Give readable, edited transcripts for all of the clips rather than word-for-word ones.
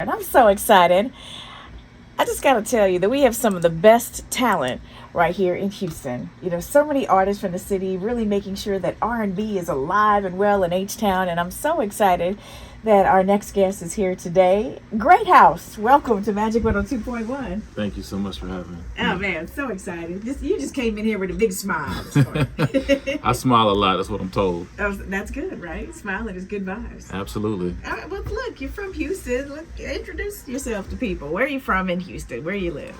And I'm so excited. I just got to tell you that we have some of the best talent right here in Houston. You know, so many artists from the city really making sure that R&B is alive and well in H-Town. And I'm so excited that our next guest is here today. Greathouse, welcome to Magic 102.1. Thank you so much for having me. Oh man, so excited. You just came in here with a big smile. I smile a lot, that's what I'm told. Oh, that's good, right? Smiling is good vibes. Absolutely. All right, well, look, you're from Houston. Introduce yourself to people. Where are you from in Houston? Where you live?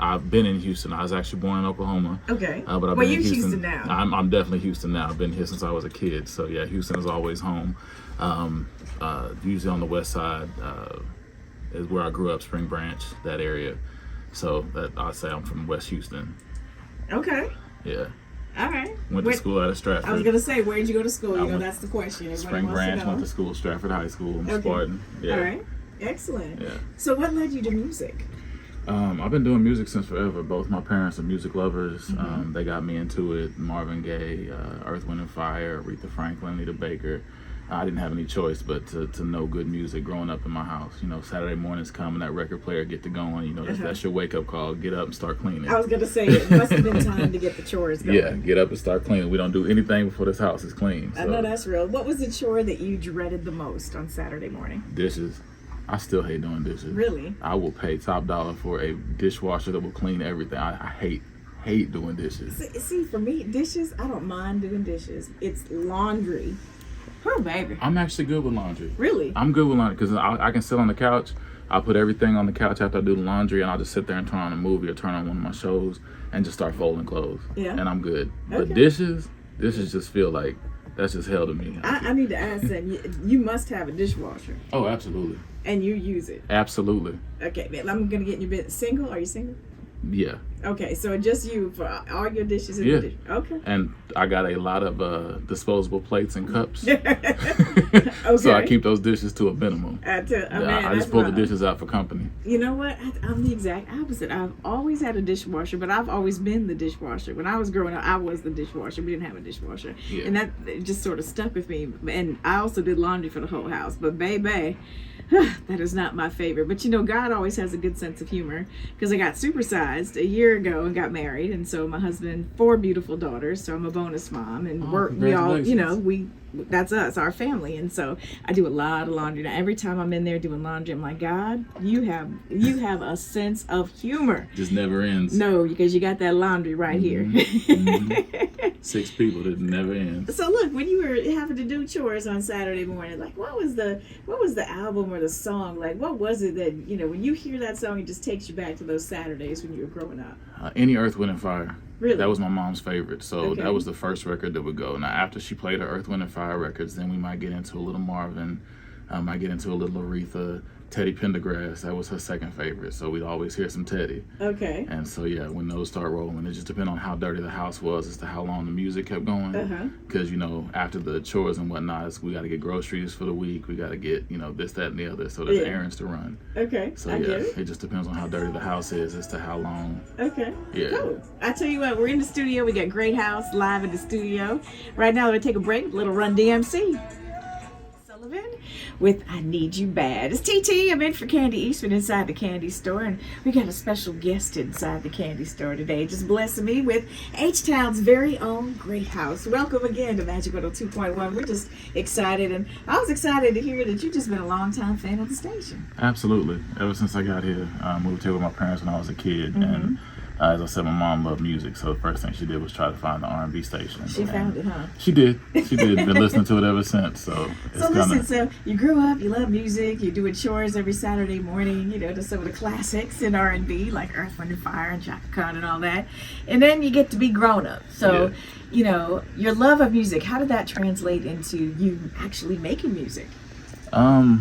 I've been in Houston. I was actually born in Oklahoma. Okay. But I've been in Houston now. I'm definitely Houston now. I've been here since I was a kid. So yeah, Houston is always home. Usually on the west side is where I grew up, Spring Branch, that area. So that I'd say I'm from West Houston. Okay. Yeah. All right. Went to school out of Stratford. I was gonna say, where'd you go to school? That's the question. Spring Branch, went to school, Stratford High School, Spartan. Yeah. All right. Excellent. Yeah. So what led you to music? I've been doing music since forever. Both my parents are music lovers. They got me into it. Marvin Gaye, Earth, Wind and Fire, Aretha Franklin, Anita Baker. I didn't have any choice but to know good music growing up in my house. You know, Saturday mornings come and that record player get to going. You know, that's your wake up call. Get up and start cleaning. I was gonna say it must have been time to get the chores going. Yeah, get up and start cleaning. We don't do anything before this house is clean. So. I know that's real. What was the chore that you dreaded the most on Saturday morning? Dishes. I still hate doing dishes. Really? I will pay top dollar for a dishwasher that will clean everything. I hate doing dishes. See, for me, dishes, I don't mind doing dishes. It's laundry. Oh, baby. I'm actually good with laundry. Really? I'm good with laundry because I can sit on the couch. I'll put everything on the couch after I do the laundry, and I'll just sit there and turn on a movie or turn on one of my shows and just start folding clothes. Yeah. And I'm good. Okay. But dishes just feel like that's just hell to me. I need to ask that. You must have a dishwasher. Oh, absolutely. And you use it? Absolutely. Okay, I'm going to get in your bit. Single? Are you single? Yeah. Okay, so just you for all your dishes in the dish. Okay. And I got a lot of disposable plates and cups. Okay. So I keep those dishes to a minimum. I just pull the dishes out for company. You know what? I'm the exact opposite. I've always had a dishwasher, but I've always been the dishwasher. When I was growing up, I was the dishwasher. We didn't have a dishwasher. Yeah. And that just sort of stuck with me. And I also did laundry for the whole house. But baby, that is not my favorite. But you know, God always has a good sense of humor because I got supersized a year ago and got married, and so my husband, 4 beautiful daughters, so I'm a bonus mom, and we all, you know, that's us, our family, and so I do a lot of laundry. Now every time I'm in there doing laundry, I'm like, God, you have a sense of humor. Just never ends. No, because you got that laundry right here. 6 people that never ends. So look, when you were having to do chores on Saturday morning, like what was the album or the song? Like what was it that, you know, when you hear that song, it just takes you back to those Saturdays when you were growing up? Any Earth, Wind and Fire. Really? That was my mom's favorite. So that was the first record that would go. Now after she played her Earth, Wind and Fire records, then we might get into a little Marvin, might get into a little Aretha. Teddy Pendergrass, that was her second favorite, so we'd always hear some Teddy. Okay. And so yeah, when those start rolling, it just depended on how dirty the house was as to how long the music kept going. Because you know, after the chores and whatnot, we got to get groceries for the week. We got to get, you know, this, that, and the other. So there's errands to run. Okay. So yeah, it just depends on how dirty the house is as to how long. Okay. Yeah. Cool. I tell you what, we're in the studio. We got Greathouse live in the studio right now. We're gonna take a break. Little Run DMC. With I Need You Bad. It's TT. I'm in for Kandi Eastman inside the candy store, and we got a special guest inside the candy store today, just blessing me with H-Town's very own Greathouse. Welcome again to Magic 102.1. We're just excited, and I was excited to hear that you've just been a long-time fan of the station. Absolutely. Ever since I got here, I moved here with my parents when I was a kid, and as I said, my mom loved music, so the first thing she did was try to find the R&B station. She found it, huh? She did. Been listening to it ever since. So listen, so you grew up, you love music, you're doing chores every Saturday morning, you know, to some of the classics in R&B, like Earth, Wind and Fire and Chaka Khan and all that. And then you get to be grown up. So, you know, your love of music, how did that translate into you actually making music? I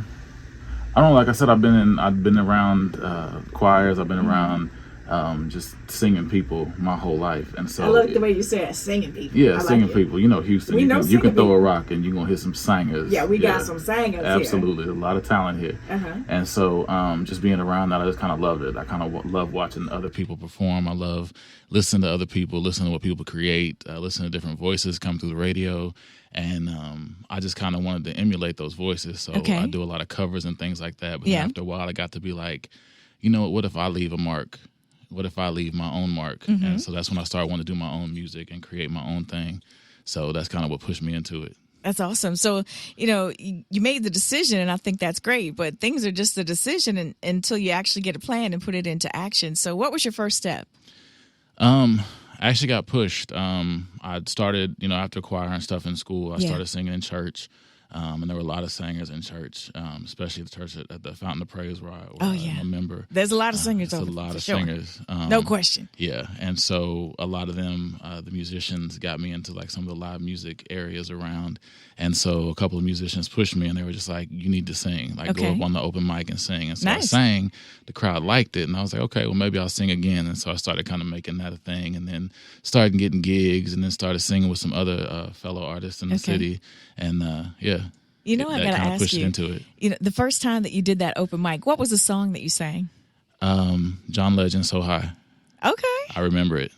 don't know, like I said, I've been around choirs, I've been around just singing people my whole life. And so I love the way you say it, singing people. Yeah, I singing like people. You know, Houston, you can throw a rock and you're going to hit some singers. Yeah, we got some singers Absolutely. Here. A lot of talent here. And so just being around that, I just kind of loved it. I kind of love watching other people perform. I love listening to other people, listening to what people create, listening to different voices come through the radio. And I just kind of wanted to emulate those voices. So I do a lot of covers and things like that. But then after a while, I got to be like, you know what if I leave a mark? What if I leave my own mark? And so that's when I started wanting to do my own music and create my own thing. So that's kind of what pushed me into it. That's awesome. So, you know, you made the decision, and I think that's great, but things are just a decision until you actually get a plan and put it into action. So what was your first step? I actually got pushed. I started, you know, after choir and stuff in school, I started singing in church. And there were a lot of singers in church, especially the church at the Fountain of Praise where I'm a member. There's a lot of singers over there. A lot of singers. No question. Yeah. And so a lot of them, the musicians got me into like some of the live music areas around. And so a couple of musicians pushed me and they were just like, you need to sing, like go up on the open mic and sing. And so I sang, the crowd liked it. And I was like, okay, well, maybe I'll sing again. And so I started kind of making that a thing and then started getting gigs and then started singing with some other fellow artists in the city. And you know, I got to ask you, into it. You know, the first time that you did that open mic, what was the song that you sang? John Legend, So High. Okay. I remember it.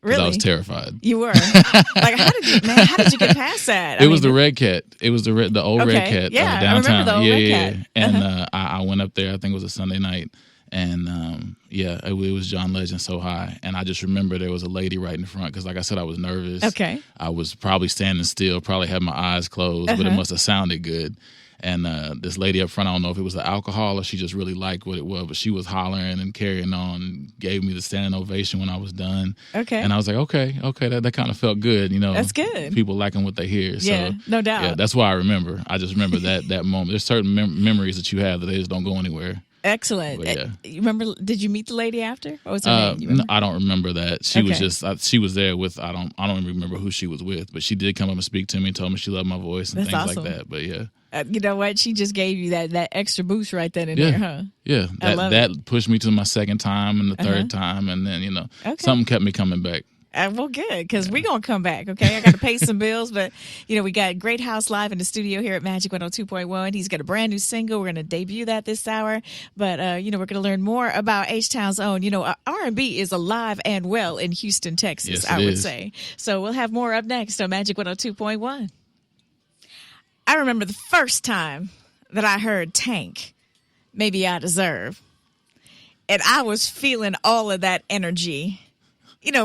Really? I was terrified. You were? Like, how did you get past that? It was the Red Cat. It was the old Red Cat downtown. I remember the old Red Cat. And I went up there, I think it was a Sunday night. And it was John Legend, So High. And I just remember there was a lady right in front because, like I said, I was nervous. Okay. I was probably standing still, probably had my eyes closed, but it must have sounded good. And this lady up front, I don't know if it was the alcohol or she just really liked what it was, but she was hollering and carrying on and gave me the standing ovation when I was done. Okay. And I was like, okay, that kind of felt good, you know. That's good. People liking what they hear. Yeah, so, no doubt. Yeah, that's why I remember. I just remember that moment. There's certain memories that you have that they just don't go anywhere. Excellent. But, you remember? Did you meet the lady after? What was her name? No, I don't remember that. She was just she was there with I don't even remember who she was with, but she did come up and speak to me, told me she loved my voice and That's things awesome. like that. But yeah. You know what? She just gave you that extra boost right then and there, huh? Yeah. That pushed me to my second time and the third time, and then something kept me coming back. Well, good, because we're going to come back, okay? I got to pay some bills, but, we got Greathouse live in the studio here at Majic 102.1. He's got a brand new single. We're going to debut that this hour, but, we're going to learn more about H-Town's own. R&B is alive and well in Houston, Texas, yes, I would say. So we'll have more up next on Majic 102.1. I remember the first time that I heard Tank, Maybe I Deserve, and I was feeling all of that energy.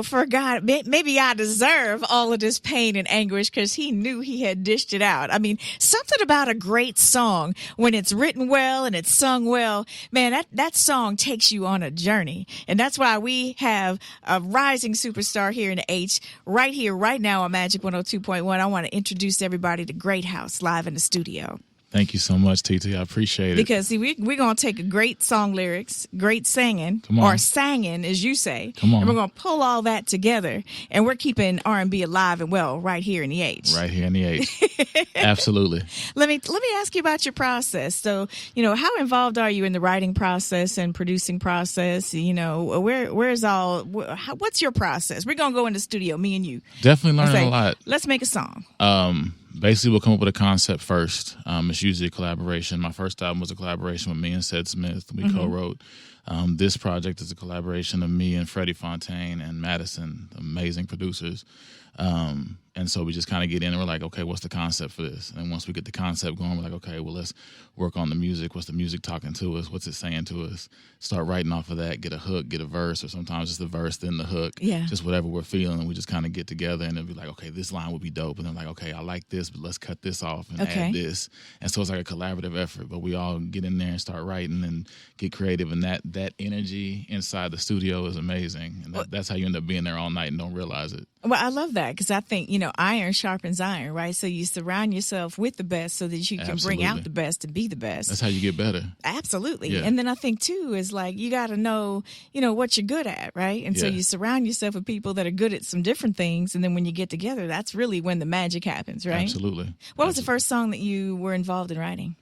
For God, maybe I deserve all of this pain and anguish because he knew he had dished it out. I mean, something about a great song when it's written well and it's sung well, man, that song takes you on a journey. And that's why we have a rising superstar here in the H right here, right now on Majic 102.1. I want to introduce everybody to Greathouse live in the studio. Thank you so much, TT. I appreciate it. Because, see, we're going to take a great song lyrics, great singing, or sanging, as you say, and we're going to pull all that together, and we're keeping R&B alive and well right here in the H. Right here in the H. Absolutely. Let me ask you about your process. So, how involved are you in the writing process and producing process? What's your process? We're going to go in the studio, me and you. Definitely learning a lot. Let's make a song. Basically, we'll come up with a concept first. It's usually a collaboration. My first album was a collaboration with me and Sed Smith. We co-wrote. This project is a collaboration of me and Freddie Fontaine and Madison, amazing producers. And so we just kind of get in and we're like, okay, what's the concept for this? And once we get the concept going, we're like, okay, well, let's work on the music. What's the music talking to us? What's it saying to us? Start writing off of that, get a hook, get a verse, or sometimes just a verse, then the hook. Yeah. Just whatever we're feeling. And we just kind of get together and it'll be like, okay, this line would be dope. And then like, okay, I like this, but let's cut this off and add this. And so it's like a collaborative effort, but we all get in there and start writing and get creative. And that energy inside the studio is amazing. And that's how you end up being there all night and don't realize it. Well, I love that because I think, iron sharpens iron, right? So you surround yourself with the best so that you can bring out the best and be the best. That's how you get better. Absolutely. Yeah. And then I think, too, is like you got to know, what you're good at, right? And so you surround yourself with people that are good at some different things. And then when you get together, that's really when the magic happens, right? Absolutely. What was the first song that you were involved in writing?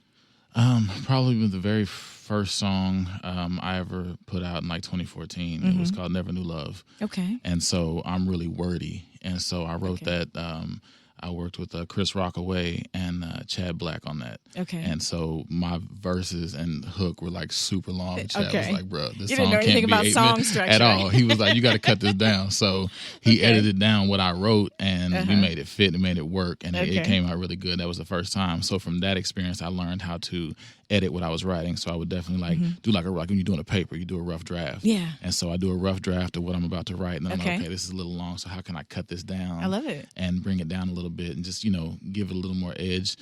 Probably the very first song I ever put out in like 2014. It was called Never Knew Love. Okay. And so I'm really wordy. And so I wrote that. I worked with Chris Rockaway and Chad Black on that. Okay. And so my verses and hook were like super long. Chad was like, bro, this you song didn't know anything can't be about 8 song minutes structure at all. He was like, you got to cut this down. So he edited down what I wrote, and we made it fit and made it work, and it came out really good. That was the first time. So from that experience, I learned how to edit what I was writing. So I would definitely do like when you're doing a paper, you do a rough draft. Yeah. And so I do a rough draft of what I'm about to write, and then I'm like, okay, this is a little long, so how can I cut this down? I love it. And bring it down a little bit, and just give it a little more edge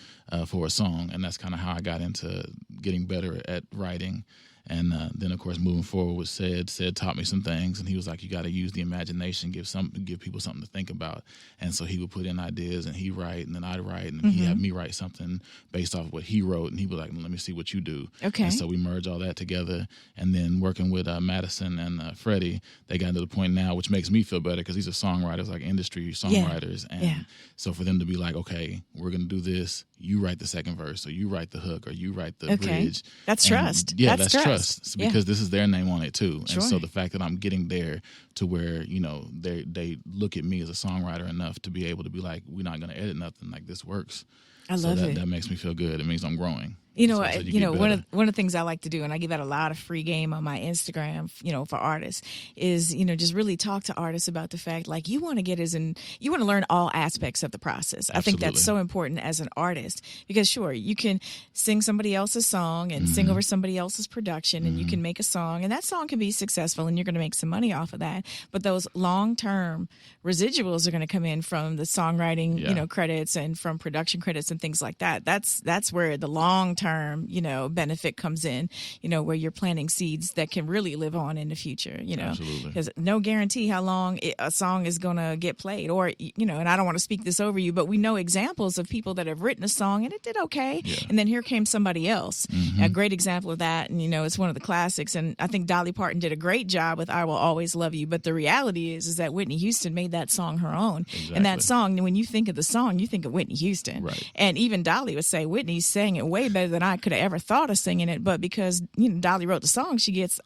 for a song. And that's kind of how I got into getting better at writing. And then, of course, moving forward with Sid taught me some things, and he was like, you got to use the imagination, give people something to think about. And so he would put in ideas, and he'd write, and then I'd write, and he'd have me write something based off of what he wrote, and he'd be like, let me see what you do. Okay. And so we merged all that together, and then working with Madison and Freddie, they got to the point now, which makes me feel better because these are songwriters, like industry songwriters. And so for them to be like, okay, we're going to do this, you write the second verse, or you write the hook, or you write the bridge. That's trust. Yeah, that's trust. Because this is their name on it too. Sure. And so the fact that I'm getting there to where, they look at me as a songwriter enough to be able to be like, we're not going to edit nothing, like this works. I love it. That makes me feel good. It means I'm growing. One of the things I like to do, and I give out a lot of free game on my Instagram, for artists, is, just really talk to artists about the fact, like, you want to learn all aspects of the process. Absolutely. I think that's so important as an artist, because sure, you can sing somebody else's song and sing over somebody else's production, and you can make a song, and that song can be successful, and you're going to make some money off of that. But those long-term residuals are going to come in from the songwriting, credits, and from production credits and things like that. That's where the long-term, benefit comes in, where you're planting seeds that can really live on in the future, Absolutely. Because no guarantee how long a song is going to get played, or, and I don't want to speak this over you, but we know examples of people that have written a song and it did okay. Yeah. And then here came somebody else. A great example of that. And, it's one of the classics. And I think Dolly Parton did a great job with I Will Always Love You. But the reality is that Whitney Houston made that song her own. Exactly. And that song, when you think of the song, you think of Whitney Houston. Right. And even Dolly would say, Whitney sang it way better than I could have ever thought of singing it. But because, Dolly wrote the song, she gets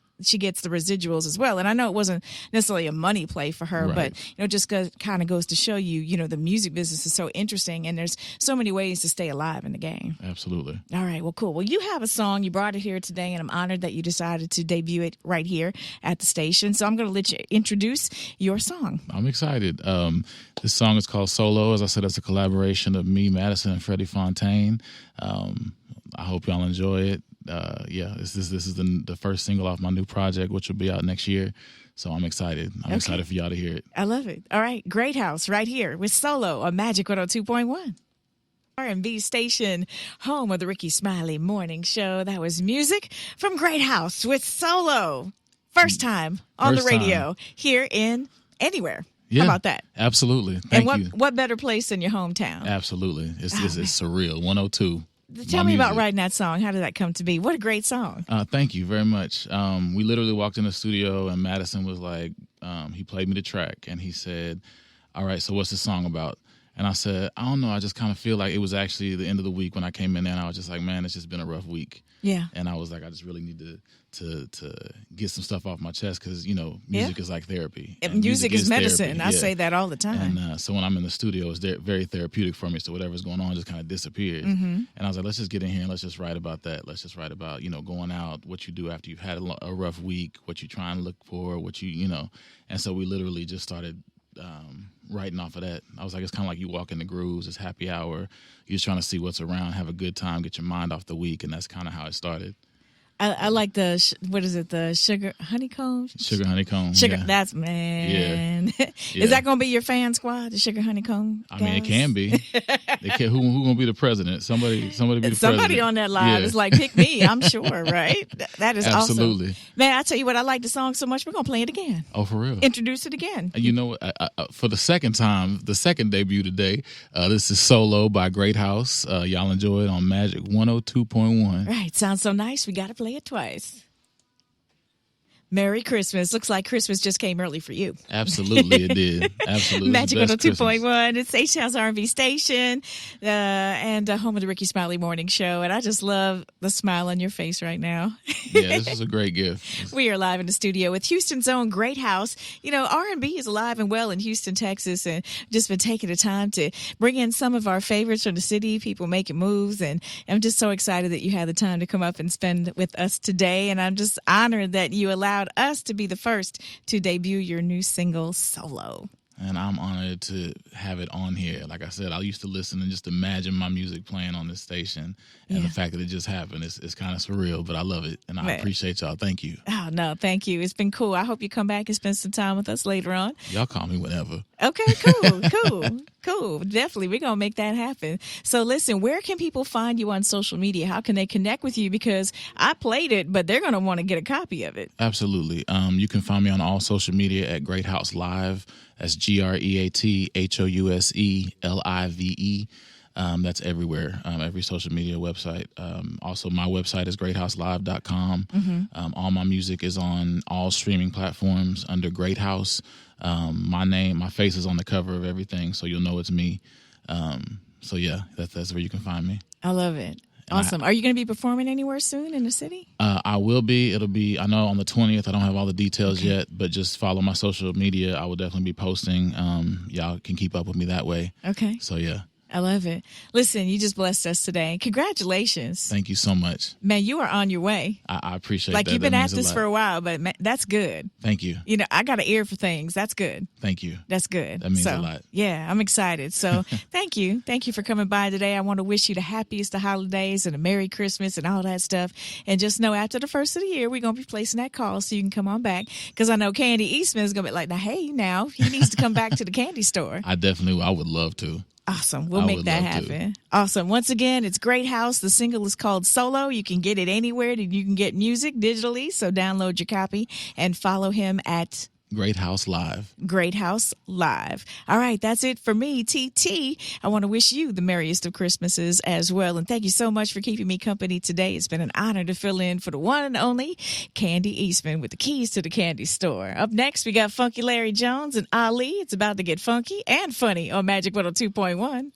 the residuals as well. And I know it wasn't necessarily a money play for her, right. But, just kind of goes to show you, the music business is so interesting, and there's so many ways to stay alive in the game. Absolutely. All right. Well, cool. Well, you have a song. You brought it here today, and I'm honored that you decided to debut it right here at the station. So I'm going to let you introduce your song. I'm excited. This song is called Solo. As I said, it's a collaboration of me, Madison, and Freddie Fontaine. I hope y'all enjoy it. This is the first single off my new project, which will be out next year. So I'm excited. I'm excited for y'all to hear it. I love it. All right. Greathouse right here with Solo on Majic 102.1. R&B station, home of the Rickey Smiley Morning Show. That was music from Greathouse with Solo. First time on the radio here in anywhere. Yeah, how about that? Absolutely. Thank you. What better place than your hometown? Absolutely. It's surreal. 102. Tell me about writing that song. How did that come to be? What a great song. Thank you very much. We literally walked in the studio, and Madison was like, he played me the track, and he said, all right, so what's the song about? And I said, I don't know. I just kind of feel like it was actually the end of the week when I came in there, and I was just like, man, it's just been a rough week. Yeah. And I was like, I just really need to get some stuff off my chest because, music is like therapy. And music is medicine. Therapy. I say that all the time. And so when I'm in the studio, it's very therapeutic for me. So whatever's going on just kind of disappeared. And I was like, let's just get in here and let's just write about that. Let's just write about, going out, what you do after you've had a rough week, what you try and look for, what you. And so we literally just started writing off of that. I was like, it's kind of like you walk in the grooves. It's happy hour. You're just trying to see what's around, have a good time, get your mind off the week. And that's kind of how it started. I like the sugar honeycomb? Sugar honeycomb. Sugar, yeah. That's, man. Yeah. Is that going to be your fan squad, the sugar honeycomb guys? I mean, it can be. Who going to be the president? Somebody be the president. Somebody on that line is like, pick me, I'm sure, right? That is Absolutely. Awesome. Man, I tell you what, I like the song so much, we're going to play it again. Oh, for real? Introduce it again. You know, for the second time, the second debut today, this is Solo by Greathouse. Y'all enjoy it on Majic 102.1. Right, sounds so nice. We got to play it twice. Merry Christmas. Looks like Christmas just came early for you. Absolutely, it did. Absolutely. Magic 102.1. It's H-House R&B station and home of the Rickey Smiley Morning Show. And I just love the smile on your face right now. Yeah, this is a great gift. We are live in the studio with Houston's own Greathouse. You know, R&B is alive and well in Houston, Texas, and just been taking the time to bring in some of our favorites from the city, people making moves. And I'm just so excited that you had the time to come up and spend with us today. And I'm just honored that you allowed us to be the first to debut your new single, Solo. And I'm honored to have it on here. Like I said, I used to listen and just imagine my music playing on this station. And the fact that it just happened, it's kind of surreal, but I love it. And I appreciate y'all. Thank you. Oh, no, thank you. It's been cool. I hope you come back and spend some time with us later on. Y'all call me whenever. Okay, cool. Definitely. We're going to make that happen. So listen, where can people find you on social media? How can they connect with you? Because I played it, but they're going to want to get a copy of it. Absolutely. You can find me on all social media at Greathouse Live. That's GreatHouseLive. That's everywhere, every social media website. Also, my website is greathouselive.com. Mm-hmm. All my music is on all streaming platforms under Greathouse. My face is on the cover of everything, so you'll know it's me. So yeah, that's where you can find me. I love it. Awesome. Are you going to be performing anywhere soon in the city? I will be. It'll be, I know on the 20th. I don't have all the details yet, but just follow my social media. I will definitely be posting. Y'all can keep up with me that way. Okay. So yeah. I love it. Listen, you just blessed us today. Congratulations. Thank you so much. Man, you are on your way. I appreciate that. Like, you've been at this for a while, but man, that's good. Thank you. You know, I got an ear for things. That's good. Thank you. That's good. That means a lot. Yeah, I'm excited. So thank you. Thank you for coming by today. I want to wish you the happiest of holidays and a Merry Christmas and all that stuff. And just know after the first of the year, we're going to be placing that call so you can come on back. Because I know Kandi Eastman is going to be like, he needs to come back to the candy store. I would love to. Awesome. We'll make that happen. Awesome. Once again, it's Greathouse. The single is called Solo. You can get it anywhere that you can get music digitally. So download your copy and follow him at Greathouse Live. Greathouse Live. All right. That's it for me, TT. I want to wish you the merriest of Christmases as well. And thank you so much for keeping me company today. It's been an honor to fill in for the one and only Kandi Eastman with the keys to the candy store. Up next, we got Funky Larry Jones and Ali. It's about to get funky and funny on Magic 102.1.